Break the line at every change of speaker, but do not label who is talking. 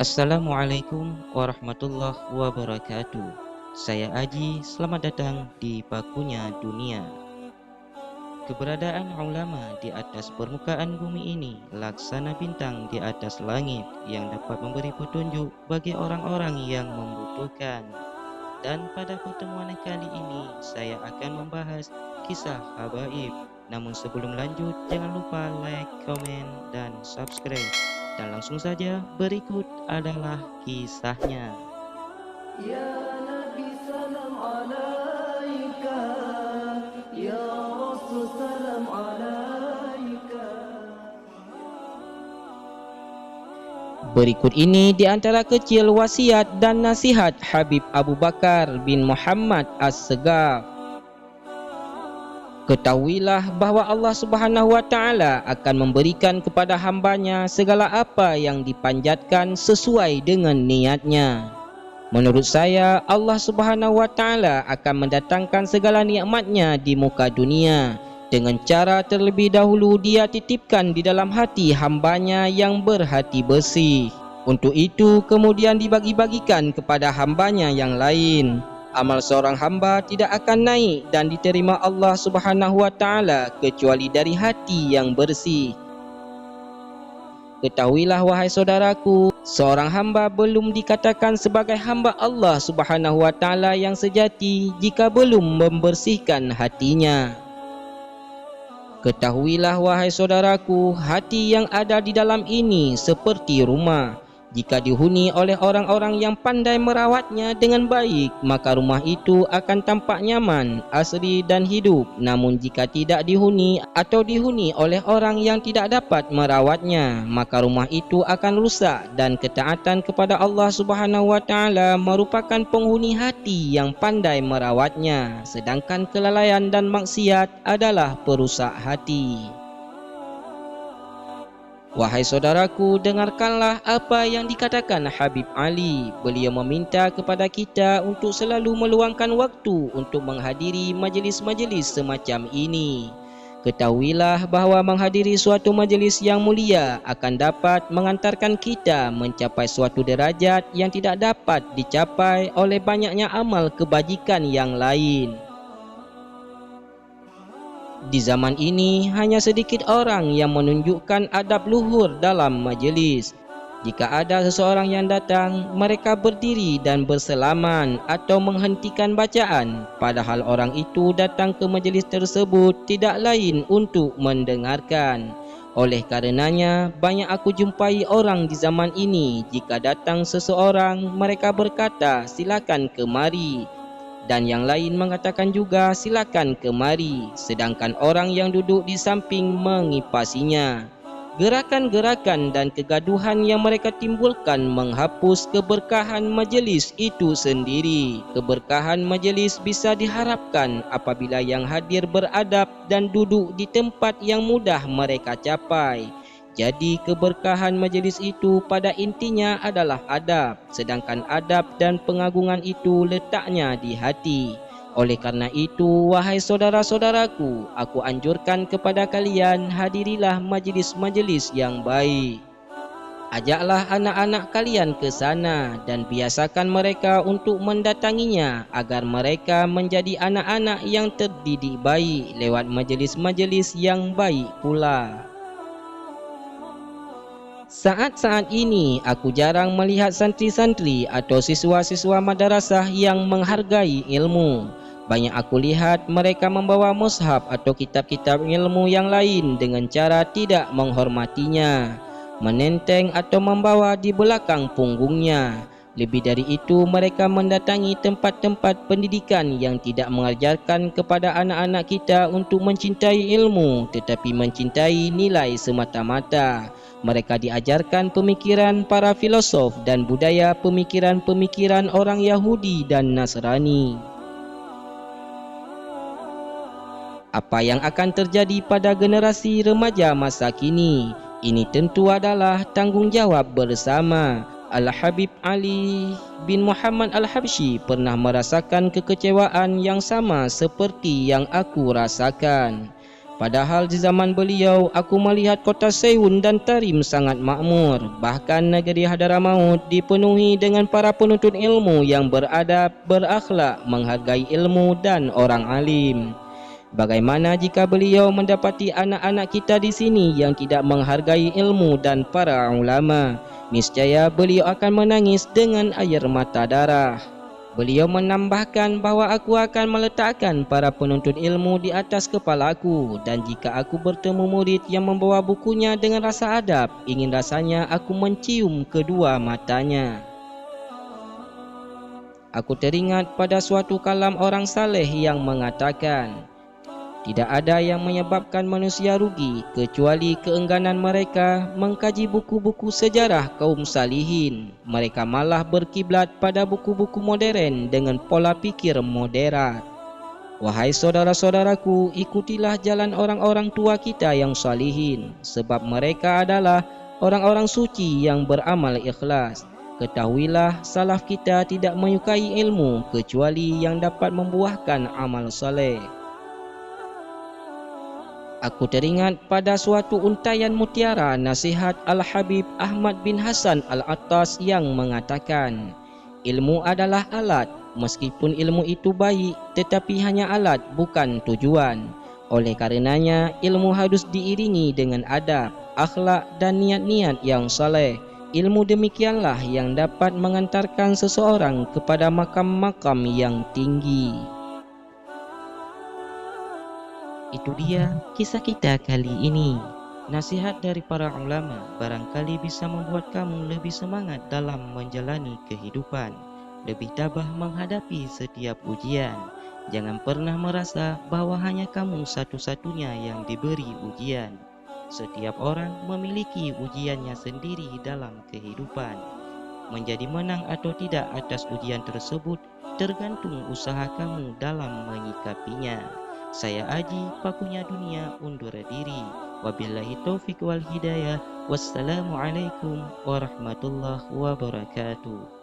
Assalamualaikum warahmatullahi wabarakatuh. Saya Aji, selamat datang di Bakunya Dunia. Keberadaan ulama di atas permukaan bumi ini laksana bintang di atas langit yang dapat memberi petunjuk bagi orang-orang yang membutuhkan. Dan pada pertemuan kali ini saya akan membahas kisah habaib. Namun sebelum lanjut, jangan lupa like, komen, dan subscribe. Dan langsung saja, berikut adalah kisahnya.
Ya Nabi salam alaika, Ya Rasul salam alaika.
Berikut ini di antara kecil wasiat dan nasihat Habib Abu Bakar bin Muhammad As-Segaf. Ketahuilah bahwa Allah Subhanahu wa Ta'ala akan memberikan kepada hambanya segala apa yang dipanjatkan sesuai dengan niatnya. Menurut saya, Allah Subhanahu wa Ta'ala akan mendatangkan segala nikmatnya di muka dunia dengan cara terlebih dahulu Dia titipkan di dalam hati hambanya yang berhati bersih. Untuk itu kemudian dibagi-bagikan kepada hambanya yang lain. Amal seorang hamba tidak akan naik dan diterima Allah Subhanahu wa Ta'ala kecuali dari hati yang bersih. Ketahuilah wahai saudaraku, seorang hamba belum dikatakan sebagai hamba Allah Subhanahu wa Ta'ala yang sejati jika belum membersihkan hatinya. Ketahuilah wahai saudaraku, hati yang ada di dalam ini seperti rumah. Jika dihuni oleh orang-orang yang pandai merawatnya dengan baik, maka rumah itu akan tampak nyaman, asri dan hidup. Namun jika tidak dihuni atau dihuni oleh orang yang tidak dapat merawatnya, maka rumah itu akan rusak. Dan ketaatan kepada Allah Subhanahu wa Ta'ala merupakan penghuni hati yang pandai merawatnya, sedangkan kelalaian dan maksiat adalah perusak hati. Wahai saudaraku, dengarkanlah apa yang dikatakan Habib Ali. Beliau meminta kepada kita untuk selalu meluangkan waktu untuk menghadiri majlis-majlis semacam ini. Ketahuilah bahawa menghadiri suatu majlis yang mulia akan dapat mengantarkan kita mencapai suatu derajat yang tidak dapat dicapai oleh banyaknya amal kebajikan yang lain. Di zaman ini hanya sedikit orang yang menunjukkan adab luhur dalam majlis. Jika ada seseorang yang datang, mereka berdiri dan berselaman atau menghentikan bacaan, padahal orang itu datang ke majlis tersebut tidak lain untuk mendengarkan. Oleh karenanya, banyak aku jumpai orang di zaman ini, jika datang seseorang, mereka berkata, "Silakan kemari." Dan yang lain mengatakan juga silakan kemari, sedangkan orang yang duduk di samping mengipasinya. Gerakan-gerakan dan kegaduhan yang mereka timbulkan menghapus keberkahan majlis itu sendiri. Keberkahan majlis bisa diharapkan apabila yang hadir beradab dan duduk di tempat yang mudah mereka capai. Jadi keberkahan majlis itu pada intinya adalah adab, sedangkan adab dan pengagungan itu letaknya di hati. Oleh karena itu, wahai saudara-saudaraku, aku anjurkan kepada kalian hadirilah majlis-majlis yang baik. Ajaklah anak-anak kalian ke sana dan biasakan mereka untuk mendatanginya agar mereka menjadi anak-anak yang terdidik baik lewat majlis-majlis yang baik pula. Saat-saat ini aku jarang melihat santri-santri atau siswa-siswa madrasah yang menghargai ilmu. Banyak aku lihat mereka membawa mushaf atau kitab-kitab ilmu yang lain dengan cara tidak menghormatinya, menenteng atau membawa di belakang punggungnya. Lebih dari itu, mereka mendatangi tempat-tempat pendidikan yang tidak mengajarkan kepada anak-anak kita untuk mencintai ilmu, tetapi mencintai nilai semata-mata. Mereka diajarkan pemikiran para filosof dan budaya pemikiran-pemikiran orang Yahudi dan Nasrani. Apa yang akan terjadi pada generasi remaja masa kini? Ini tentu adalah tanggungjawab bersama. Al-Habib Ali bin Muhammad Al-Habsyi pernah merasakan kekecewaan yang sama seperti yang aku rasakan. Padahal di zaman beliau, aku melihat kota Sayun dan Tarim sangat makmur. Bahkan negeri Hadramaut dipenuhi dengan para penuntut ilmu yang beradab, berakhlak, menghargai ilmu dan orang alim. Bagaimana jika beliau mendapati anak-anak kita di sini yang tidak menghargai ilmu dan para ulama? Niscaya beliau akan menangis dengan air mata darah. Beliau menambahkan bahawa aku akan meletakkan para penuntut ilmu di atas kepalaku, dan jika aku bertemu murid yang membawa bukunya dengan rasa adab, ingin rasanya aku mencium kedua matanya. Aku teringat pada suatu kalam orang saleh yang mengatakan, tidak ada yang menyebabkan manusia rugi kecuali keengganan mereka mengkaji buku-buku sejarah kaum salihin. Mereka malah berkiblat pada buku-buku modern dengan pola pikir moderat. Wahai saudara-saudaraku, ikutilah jalan orang-orang tua kita yang salihin, sebab mereka adalah orang-orang suci yang beramal ikhlas. Ketahuilah, salaf kita tidak menyukai ilmu kecuali yang dapat membuahkan amal saleh. Aku teringat pada suatu untaian mutiara nasihat Al-Habib Ahmad bin Hasan Al-Attas yang mengatakan, ilmu adalah alat, meskipun ilmu itu baik, tetapi hanya alat bukan tujuan. Oleh karenanya, ilmu harus diiringi dengan adab, akhlak dan niat-niat yang saleh. Ilmu demikianlah yang dapat mengantarkan seseorang kepada makam-makam yang tinggi. Itu dia kisah kita kali ini. Nasihat dari para ulama barangkali bisa membuat kamu lebih semangat dalam menjalani kehidupan, lebih tabah menghadapi setiap ujian. Jangan pernah merasa bahwa hanya kamu satu-satunya yang diberi ujian. Setiap orang memiliki ujiannya sendiri dalam kehidupan. Menjadi menang atau tidak atas ujian tersebut tergantung usaha kamu dalam menyikapinya. Saya Aji, pakunya dunia, undur diri. Wabillahi taufiq wal hidayah. Wassalamualaikum warahmatullahi wabarakatuh.